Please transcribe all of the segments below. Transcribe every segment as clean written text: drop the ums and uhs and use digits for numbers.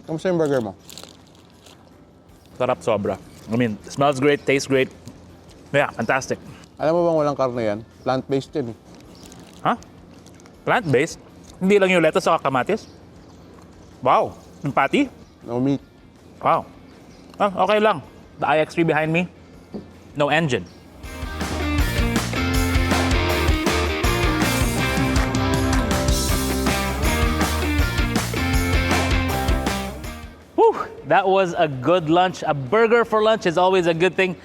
Kamusta yung burger mo? Sarap sobra. I mean, smells great, tastes great. Yeah, fantastic. Alam mo bang walang karne yan? Plant-based yan eh. Huh? Plant-based? Hindi lang yung lettuce sa kamatis? Wow. Yung patty? No meat. Wow. Ah, okay lang. The iX3 behind me, no engine. Whew, that was a good lunch. A burger for lunch is always a good thing,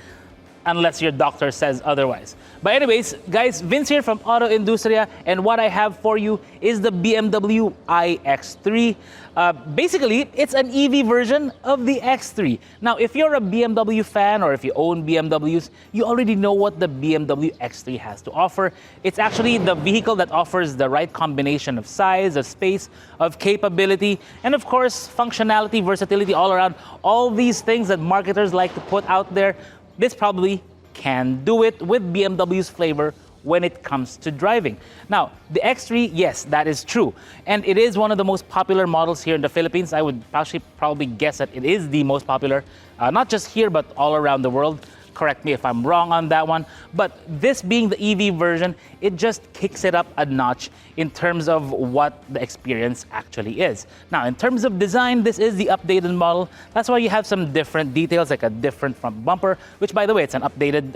unless your doctor says otherwise. But anyways, guys, Vince here from Auto Industria, and what I have for you is the BMW iX3. Basically, it's an EV version of the X3. Now, if you're a BMW fan or if you own BMWs, you already know what the BMW X3 has to offer. It's actually the vehicle that offers the right combination of size, of space, of capability, and of course, functionality, versatility all around. All these things that marketers like to put out there, this probably can do it with BMW's flavor when it comes to driving. Now, the X3, yes, that is true. And it is one of the most popular models here in the Philippines. I would actually probably guess that it is the most popular, not just here, but all around the world. Correct me if I'm wrong on that one. But this being the EV version, it just kicks it up a notch in terms of what the experience actually is. Now, in terms of design, this is the updated model. That's why you have some different details, like a different front bumper, which, by the way, it's an updated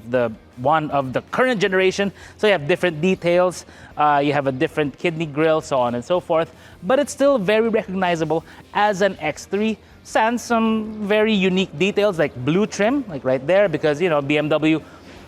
the one of the current generation. So you have different details. You have a different kidney grille, so on and so forth. But it's still very recognizable as an X3. Sans some very unique details like blue trim, like right there, because, you know, BMW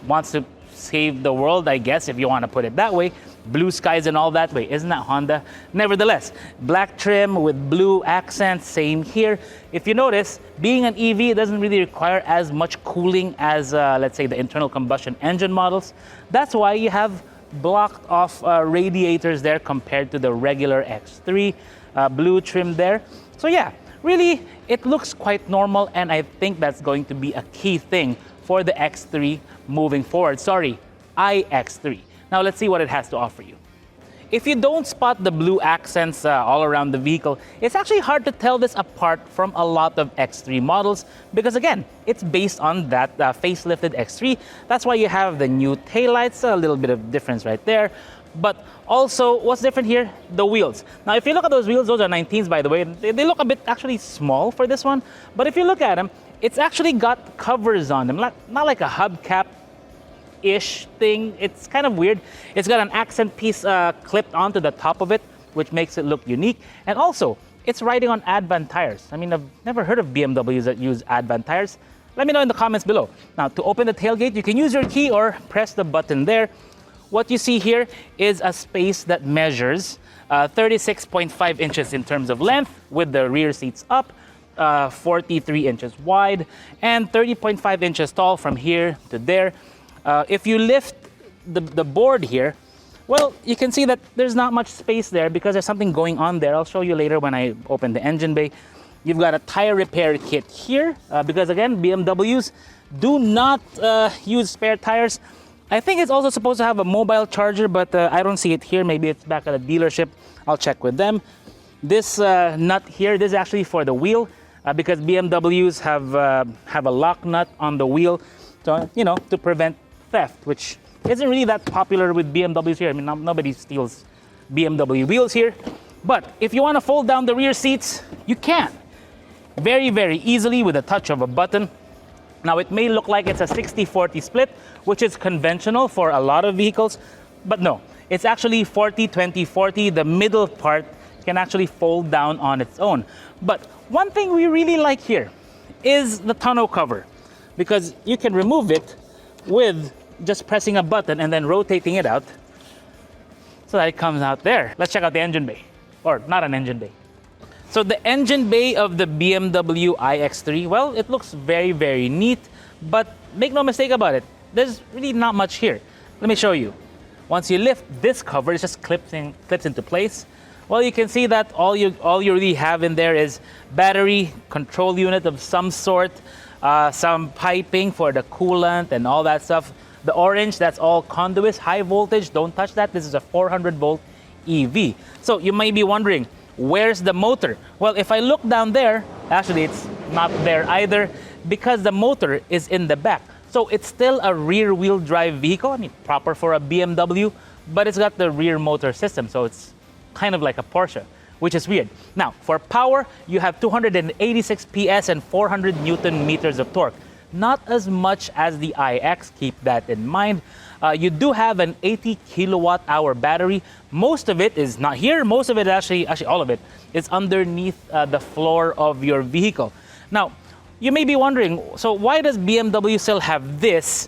wants to save the world, I guess, if you want to put it that way. Blue skies and all that way. Isn't that Honda? Nevertheless, black trim with blue accents, same here. If you notice, being an EV, it doesn't really require as much cooling as, let's say, the internal combustion engine models. That's why you have blocked off radiators there compared to the regular X3. Blue trim there. So yeah, really, it looks quite normal, and I think that's going to be a key thing for the X3 moving forward. Sorry, iX3. Now let's see what it has to offer you. If you don't spot the blue accents all around the vehicle, it's actually hard to tell this apart from a lot of X3 models because, again, it's based on that facelifted X3. That's why you have the new taillights, a little bit of difference right there. But also, what's different here? The wheels. Now, if you look at those wheels, those are 19s, by the way. They look a bit actually small for this one. But if you look at them, it's actually got covers on them. Not like a hubcap-ish thing. It's kind of weird. It's got an accent piece clipped onto the top of it, which makes it look unique. And also, it's riding on Advan tires. I mean, I've never heard of BMWs that use Advan tires. Let me know in the comments below. Now, to open the tailgate, you can use your key or press the button there. What you see here is a space that measures 36.5 inches in terms of length with the rear seats up, 43 inches wide, and 30.5 inches tall from here to there. If you lift the board here, well, you can see that there's not much space there because there's something going on there. I'll show you later when I open the engine bay. You've got a tire repair kit here because, again, BMWs do not use spare tires. I think it's also supposed to have a mobile charger, but I don't see it here. Maybe it's back at a dealership. I'll check with them. This nut here, this is actually for the wheel because BMWs have a lock nut on the wheel, so, you know, to prevent theft, which isn't really that popular with BMWs here. I mean, nobody steals BMW wheels here. But if you want to fold down the rear seats, you can. Very, very easily with a touch of a button. Now, it may look like it's a 60-40 split, which is conventional for a lot of vehicles, but no, it's actually 40-20-40. The middle part can actually fold down on its own. But one thing we really like here is the tonneau cover, because you can remove it with just pressing a button and then rotating it out so that it comes out there. Let's check out the engine bay, or not an engine bay. So the engine bay of the BMW iX3, well, it looks very, very neat, but make no mistake about it, there's really not much here. Let me show you. Once you lift this cover, it just clips into place. Well, you can see that all you really have in there is battery control unit of some sort, some piping for the coolant and all that stuff. The orange, that's all conduits, high voltage, don't touch that. This is a 400 volt EV. So you may be wondering, Where's the motor? Well, if I look down there, actually it's not there either because the motor is in the back. So it's still a rear-wheel drive vehicle, I mean, proper for a BMW, but it's got the rear motor system, so it's kind of like a Porsche, which is weird. Now, for power, you have 286 PS and 400 Newton meters of torque. Not as much as the iX, keep that in mind. You do have an 80 kilowatt hour battery. Most of it is not here. Most of it, actually all of it, is underneath the floor of your vehicle. Now, you may be wondering, so why does BMW still have this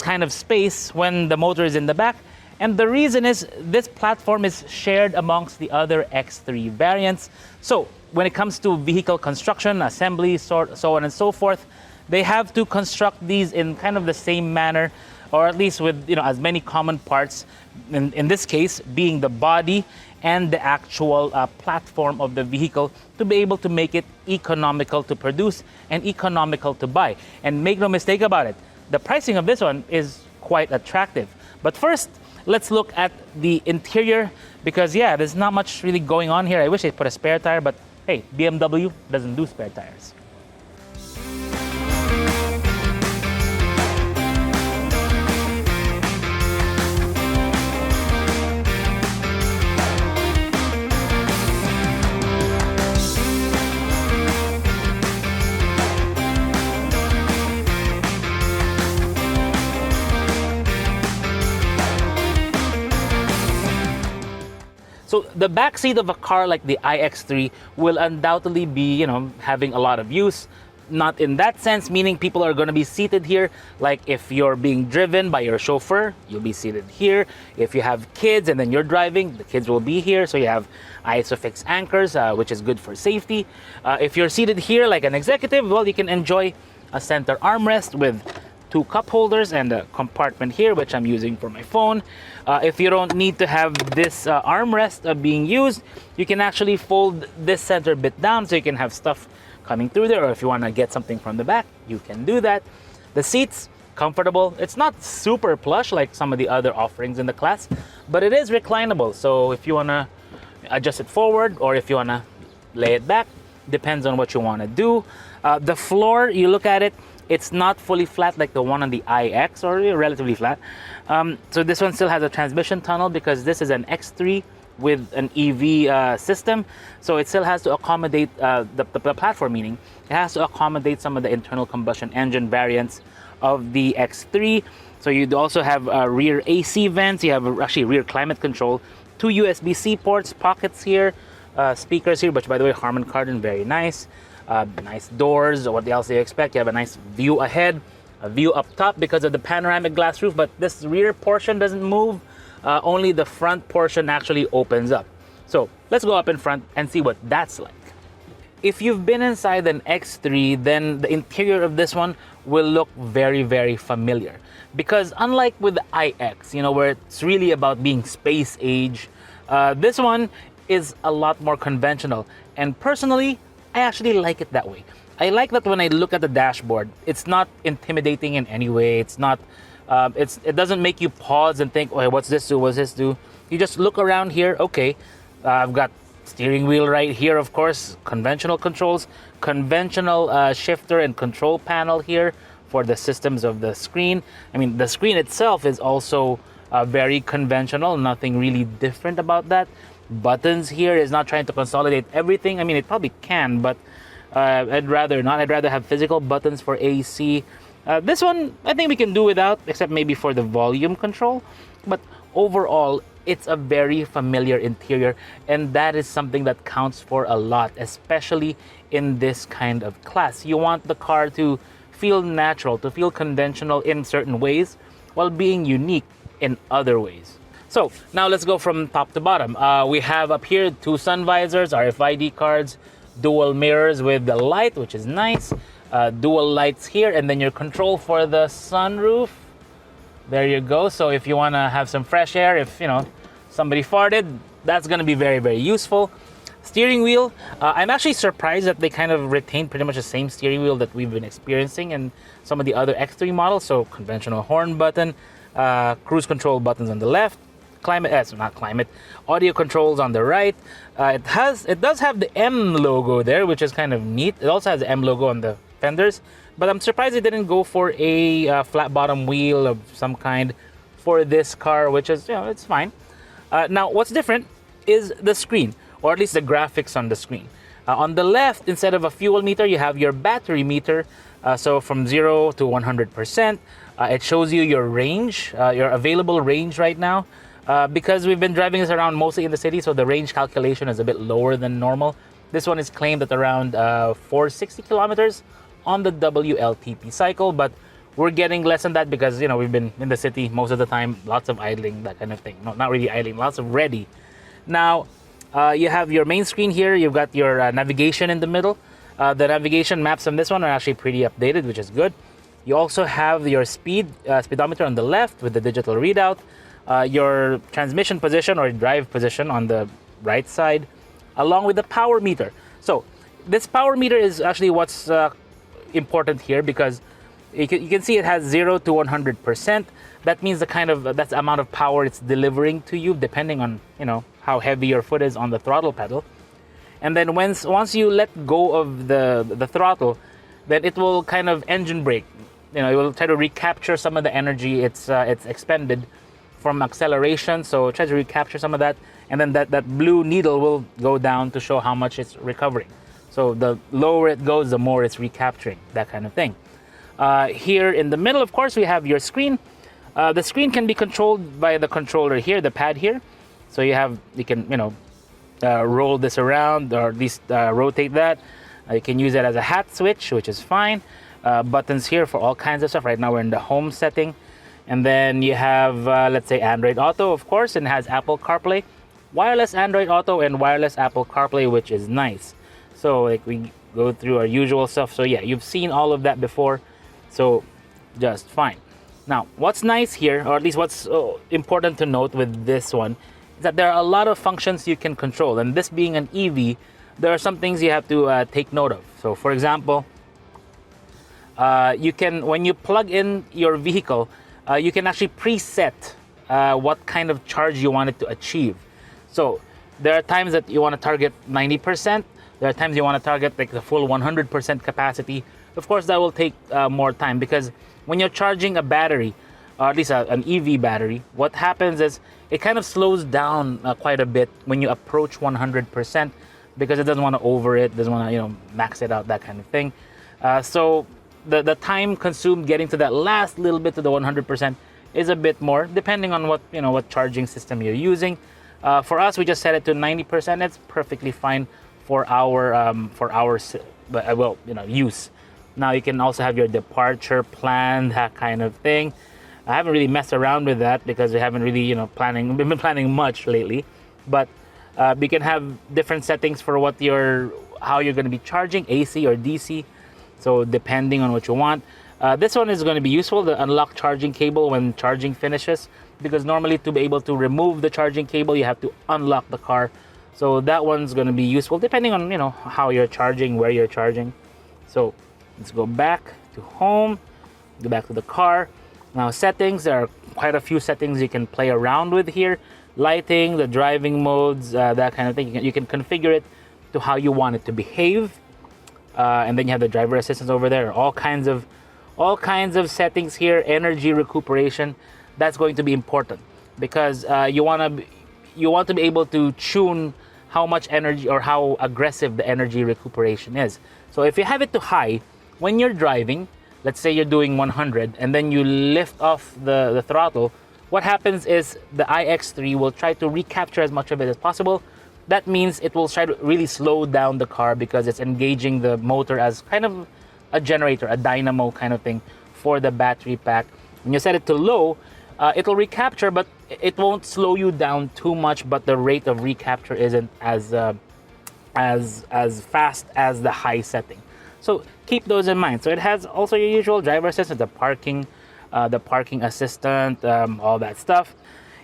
kind of space when the motor is in the back? And the reason is this platform is shared amongst the other X3 variants. So when it comes to vehicle construction, assembly, so on and so forth, they have to construct these in kind of the same manner, or at least with as many common parts, in this case being the body and the actual platform of the vehicle, to be able to make it economical to produce and economical to buy. And make no mistake about it, the pricing of this one is quite attractive. But first, let's look at the interior, because there's not much really going on here. I wish they put a spare tire, but hey, BMW doesn't do spare tires. So the back seat of a car like the iX3 will undoubtedly be, having a lot of use. Not in that sense, meaning people are going to be seated here. Like if you're being driven by your chauffeur, you'll be seated here. If you have kids and then you're driving, the kids will be here. So you have ISOFIX anchors, which is good for safety. If you're seated here like an executive, well, you can enjoy a center armrest with 2 cup holders and a compartment here, which I'm using for my phone. If you don't need to have this armrest being used, you can actually fold this center bit down so you can have stuff coming through there, or if you want to get something from the back, you can do that. The seats, comfortable. It's not super plush like some of the other offerings in the class, but it is reclinable. So if you want to adjust it forward or if you want to lay it back, depends on what you want to do. The floor, you look at it, it's not fully flat like the one on the iX, or relatively flat. So this one still has a transmission tunnel because this is an X3 with an EV system. So it still has to accommodate the platform, meaning it has to accommodate some of the internal combustion engine variants of the X3. So you also have rear AC vents, you have actually rear climate control, 2 USB-C ports, pockets here, speakers here, which by the way, Harman Kardon, very nice. Nice doors. What else do you expect? You have a nice view ahead, a view up top because of the panoramic glass roof, but this rear portion doesn't move. Only the front portion actually opens up. So let's go up in front and see what that's like. If you've been inside an X3, then the interior of this one will look very, very familiar. Because unlike with the iX, where it's really about being space age, this one is a lot more conventional. And personally, I actually like it that way. I like that when I look at the dashboard, it's not intimidating in any way. It's not, it doesn't make you pause and think, oh, what's this do? What's this do? You just look around here. Okay, I've got steering wheel right here, of course, conventional controls, conventional shifter and control panel here for the systems of the screen. I mean, the screen itself is also very conventional, nothing really different about that. Buttons here is not trying to consolidate everything. I mean, it probably can, but I'd rather not. I'd rather have physical buttons for AC. This one, I think we can do without, except maybe for the volume control. But overall, it's a very familiar interior, and that is something that counts for a lot, especially in this kind of class. You want the car to feel natural, to feel conventional in certain ways, while being unique in other ways. So now let's go from top to bottom. We have up here 2 sun visors, RFID cards, dual mirrors with the light, which is nice. Dual lights here, and then your control for the sunroof. There you go. So if you want to have some fresh air, if somebody farted, that's going to be very, very useful. Steering wheel, I'm actually surprised that they kind of retained pretty much the same steering wheel that we've been experiencing in some of the other X3 models. So conventional horn button, cruise control buttons on the left, not climate, audio controls on the right. It does have the M logo there, which is kind of neat. It also has the M logo on the fenders, but I'm surprised it didn't go for a flat bottom wheel of some kind for this car, which is, it's fine. Now, what's different is the screen, or at least the graphics on the screen. On the left, instead of a fuel meter, you have your battery meter. So from 0 to 100%, it shows you your range, your available range right now. Because we've been driving this around mostly in the city, so the range calculation is a bit lower than normal. This one is claimed at around 460 kilometers on the WLTP cycle, but we're getting less than that because, we've been in the city most of the time, lots of idling, that kind of thing. No, not really idling, lots of ready. Now, you have your main screen here. You've got your navigation in the middle. The navigation maps on this one are actually pretty updated, which is good. You also have your speedometer on the left with the digital readout, your transmission position or drive position on the right side, along with the power meter. So this power meter is actually what's important here, because you can see it has 0 to 100%. That means that's the amount of power it's delivering to you, depending on how heavy your foot is on the throttle pedal. And then once you let go of the throttle, then it will kind of engine brake. It will try to recapture some of the energy it's expended from acceleration. So try to recapture some of that, and then that blue needle will go down to show how much it's recovering. So the lower it goes, the more it's recapturing, that kind of thing. Here in the middle, of course, we have your screen. The screen can be controlled by the controller here, the pad here. So you can roll this around, or at least rotate that. You can use it as a hat switch, which is fine. Buttons here for all kinds of stuff. Right now we're in the home setting. And then you have, let's say, Android Auto, of course, and it has Apple CarPlay. Wireless Android Auto and wireless Apple CarPlay, which is nice. So we go through our usual stuff. So yeah, you've seen all of that before. So just fine. Now, what's nice here, or at least what's important to note with this one, is that there are a lot of functions you can control. And this being an EV, there are some things you have to take note of. So for example, you can, when you plug in your vehicle, you can actually preset what kind of charge you want it to achieve. So there are times that you want to target 90%. There are times you want to target like the full 100% capacity. Of course, that will take more time, because when you're charging a battery, or at least an EV battery, what happens is it kind of slows down quite a bit when you approach 100%, because it doesn't want to over it, doesn't want to max it out, that kind of thing. So the time consumed getting to that last little bit to the 100% is a bit more, depending on what charging system you're using. For us, we just set it to 90%. It's perfectly fine for our use. Now you can also have your departure plan, that kind of thing. I haven't really messed around with that because we haven't really been planning much lately. But we can have different settings for how you're going to be charging, AC or DC. So depending on what you want. This one is going to be useful, the unlock charging cable when charging finishes, because normally to be able to remove the charging cable, you have to unlock the car. So that one's going to be useful depending on how you're charging, where you're charging. So let's go back to home, go back to the car. Now settings, there are quite a few settings you can play around with here. Lighting, the driving modes, that kind of thing. You can configure it to how you want it to behave. And then you have the driver assistance over there. All kinds of settings here. Energy recuperation, that's going to be important, because you want to be able to tune how much energy or how aggressive the energy recuperation is. So if you have it to high, when you're driving, let's say you're doing 100 and then you lift off the throttle, what happens is the iX3 will try to recapture as much of it as possible. That means it will try to really slow down the car, because it's engaging the motor as kind of a generator, a dynamo kind of thing for the battery pack. When you set it to low, it'll recapture, but it won't slow you down too much, but the rate of recapture isn't as fast as the high setting. So keep those in mind. So it has also your usual driver assistant, the parking assistant, all that stuff.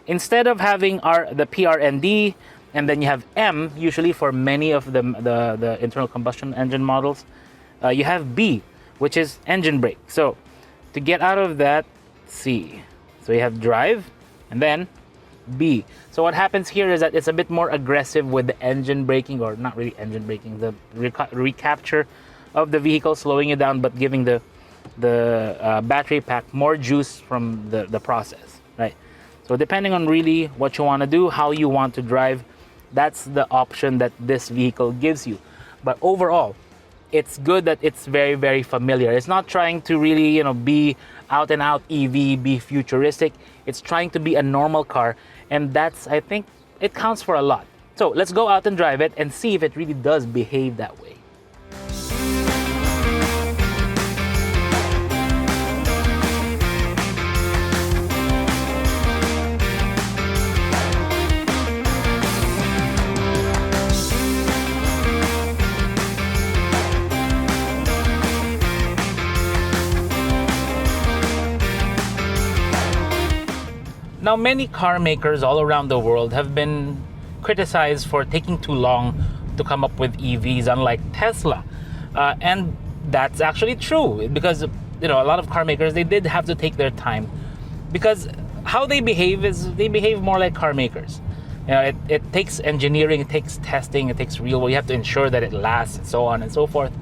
Instead of having the PRND, and then you have M, usually for many of the internal combustion engine models, you have B, which is engine brake. So to get out of that, C. So you have drive, and then B. So what happens here is that it's a bit more aggressive with the engine braking, or not really engine braking, the recapture of the vehicle, slowing it down, but giving the battery pack more juice from the process, right? So depending on really what you want to do, how you want to drive, that's the option that this vehicle gives you. But overall, it's good that it's very, very familiar. It's not trying to really, be out and out EV, be futuristic. It's trying to be a normal car, and that's, I think, it counts for a lot. So let's go out and drive it and see if it really does behave that way. Now, many car makers all around the world have been criticized for taking too long to come up with EVs, unlike Tesla. And that's actually true, because a lot of car makers, they did have to take their time, because how they behave is they behave more like car makers. It takes engineering, it takes testing, it takes real work. You have to ensure that it lasts, and so on and so forth.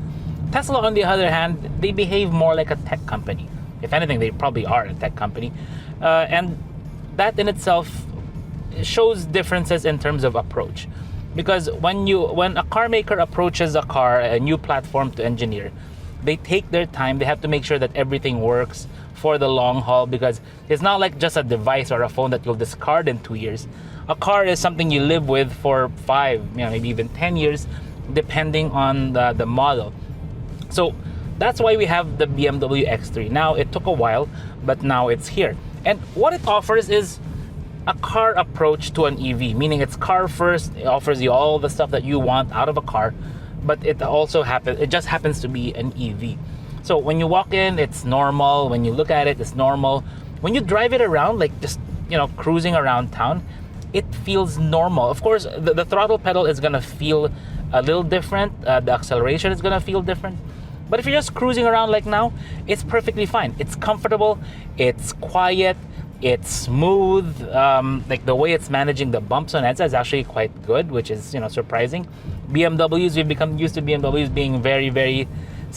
Tesla, on the other hand, they behave more like a tech company. If anything, they probably are a tech company. And that in itself shows differences in terms of approach, because when a car maker approaches a new platform to engineer, they take their time. They have to make sure that everything works for the long haul, because it's not like just a device or a phone that you'll discard in 2 years. A car is something you live with for 5, maybe even 10 years, depending on the model. So that's why we have the BMW X3. Now, it took a while, but now it's here. And what it offers is a car approach to an EV, meaning it's car first. It offers you all the stuff that you want out of a car, but it just happens to be an EV. So when you walk in, it's normal. When you look at it, it's normal. When you drive it around, like just cruising around town, it feels normal. Of course, the throttle pedal is gonna feel a little different. The acceleration is gonna feel different. But if you're just cruising around like now, it's perfectly fine. It's comfortable, it's quiet, it's smooth. Like the way it's managing the bumps on EDSA is actually quite good, which is surprising. BMWs, we've become used to BMWs being very, very,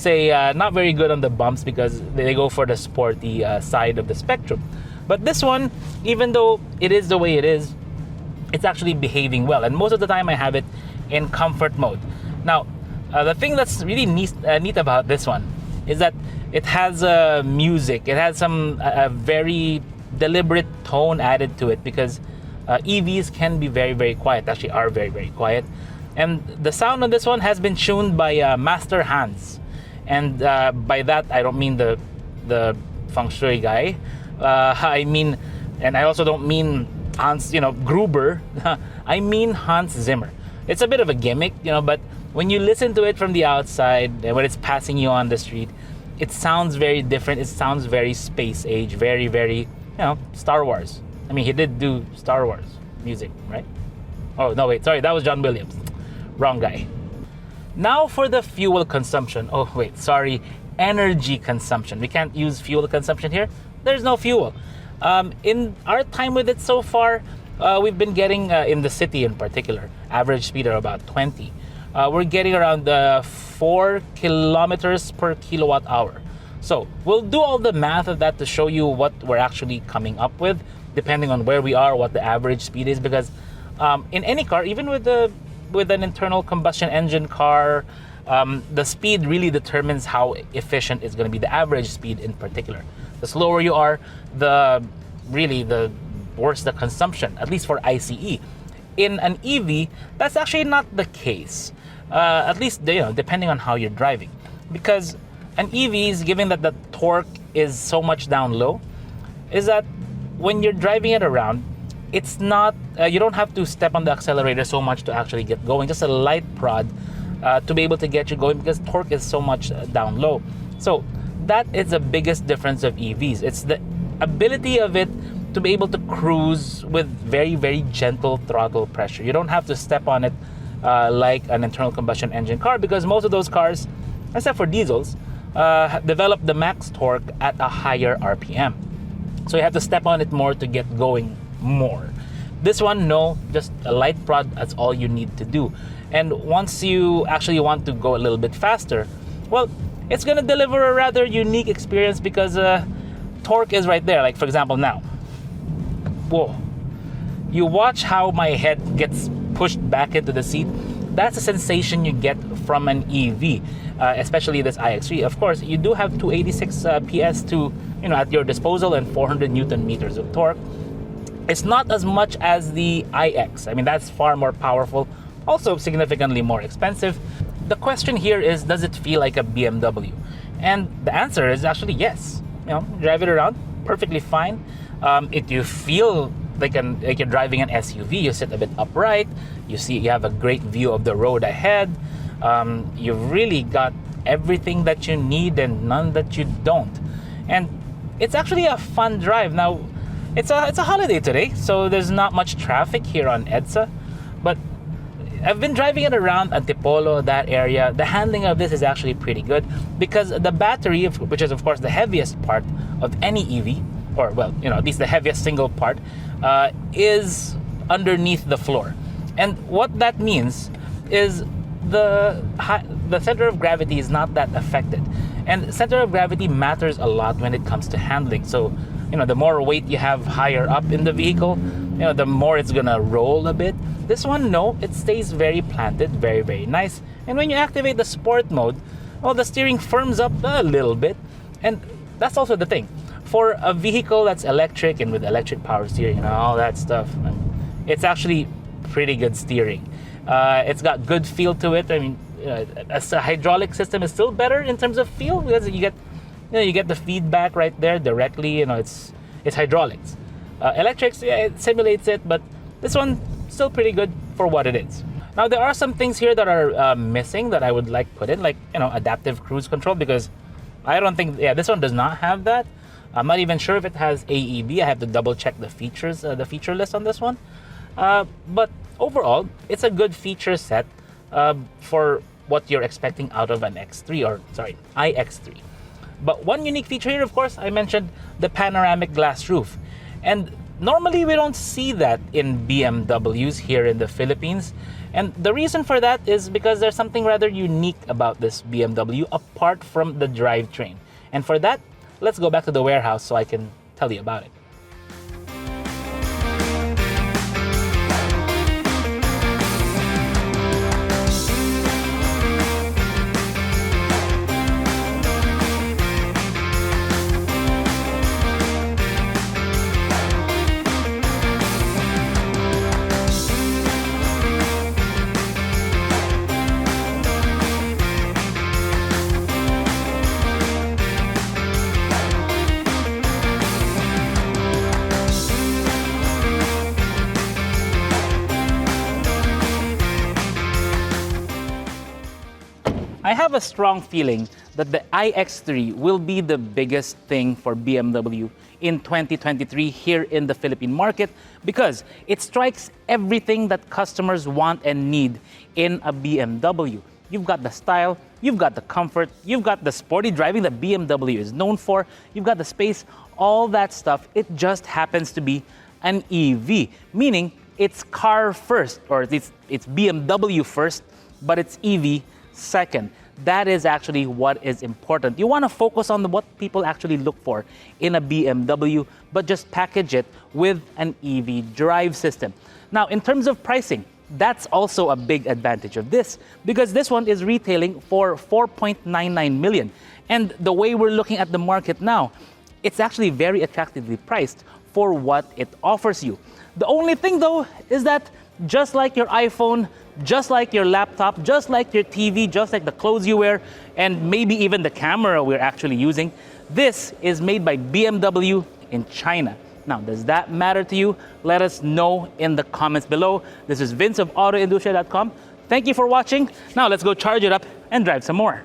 not very good on the bumps, because they go for the sporty side of the spectrum. But this one, even though it is the way it is, it's actually behaving well. And most of the time I have it in comfort mode. Now, the thing that's really neat about this one is that it has music. It has some very deliberate tone added to it, because EVs can be very, very quiet. Actually, are very, very quiet. And the sound on this one has been tuned by Master Hans. And by that, I don't mean the feng shui guy. I mean, and I also don't mean Hans, Gruber. I mean Hans Zimmer. It's a bit of a gimmick, but when you listen to it from the outside, when it's passing you on the street, it sounds very different. It sounds very space age, very, very, Star Wars. I mean, he did do Star Wars music, right? Oh, no, wait, sorry, that was John Williams. Wrong guy. Now for the fuel consumption. Oh, wait, sorry, energy consumption. We can't use fuel consumption here. There's no fuel. In our time with it so far, we've been getting, in the city in particular, average speed of about 20. We're getting around 4 kilometers per kilowatt hour. So we'll do all the math of that to show you what we're actually coming up with, depending on where we are, what the average speed is. Because in any car, even with an internal combustion engine car, the speed really determines how efficient it's going to be, the average speed in particular. The slower you are, the worse the consumption, at least for ICE. In an EV, that's actually not the case. At least depending on how you're driving, because an EV is, given that the torque is so much down low, is that when you're driving it around, it's not you don't have to step on the accelerator so much to actually get going. Just a light prod to be able to get you going, because torque is so much down low. So that is the biggest difference of EVs. It's the ability of it to be able to cruise with very, very gentle throttle pressure. You don't have to step on it like an internal combustion engine car, because most of those cars, except for diesels, develop the max torque at a higher RPM. So you have to step on it more to get going more. This one, no, just a light prod, that's all you need to do. And once you actually want to go a little bit faster, well, it's gonna deliver a rather unique experience because torque is right there. Like for example now, whoa, you watch how my head gets pushed back into the seat. That's a sensation you get from an EV, especially this iX3. Of course, you do have 286 PS to, at your disposal and 400 Newton meters of torque. It's not as much as the iX. I mean, that's far more powerful, also significantly more expensive. The question here is, does it feel like a BMW? And the answer is actually yes. Drive it around, perfectly fine. If you feel like you're driving an SUV, you sit a bit upright, you have a great view of the road ahead. You've really got everything that you need and none that you don't. And it's actually a fun drive. Now, it's a holiday today, so there's not much traffic here on EDSA, but I've been driving it around Antipolo, that area. The handling of this is actually pretty good because the battery, which is of course the heaviest part of any EV, or well, at least the heaviest single part, is underneath the floor. And what that means is the center of gravity is not that affected. And center of gravity matters a lot when it comes to handling. So, the more weight you have higher up in the vehicle, the more it's gonna roll a bit. This one, no, it stays very planted, very, very nice. And when you activate the sport mode, well, the steering firms up a little bit. And that's also the thing. For a vehicle that's electric and with electric power steering and all that stuff, it's actually pretty good steering. It's got good feel to it. I mean, a hydraulic system is still better in terms of feel because you get the feedback right there directly. It's hydraulics. Electrics, yeah, it simulates it, but this one still pretty good for what it is. Now there are some things here that are missing that I would like put in, like adaptive cruise control, because I don't think this one does not have that. I'm not even sure if it has AEB. I have to double check the features, the feature list on this one. But overall, it's a good feature set for what you're expecting out of an iX3. But one unique feature here, of course, I mentioned the panoramic glass roof. And normally we don't see that in BMWs here in the Philippines. And the reason for that is because there's something rather unique about this BMW apart from the drivetrain. And for that, let's go back to the warehouse so I can tell you about it. I have a strong feeling that the iX3 will be the biggest thing for BMW in 2023 here in the Philippine market because it strikes everything that customers want and need in a BMW. You've got the style, you've got the comfort, you've got the sporty driving that BMW is known for, you've got the space, all that stuff. It just happens to be an EV, meaning it's car first, or it's BMW first, but it's EV second. That is actually what is important. You want to focus on what people actually look for in a BMW, but just package it with an EV drive system. Now, in terms of pricing, that's also a big advantage of this because this one is retailing for 4.99 million. And the way we're looking at the market now, it's actually very attractively priced for what it offers you. The only thing though is that just like your iPhone, just like your laptop, just like your TV, just like the clothes you wear, and maybe even the camera we're actually using, this is made by BMW in China. Now, does that matter to you? Let us know in the comments below. This is Vince of AutoIndustria.com. Thank you for watching. Now let's go charge it up and drive some more.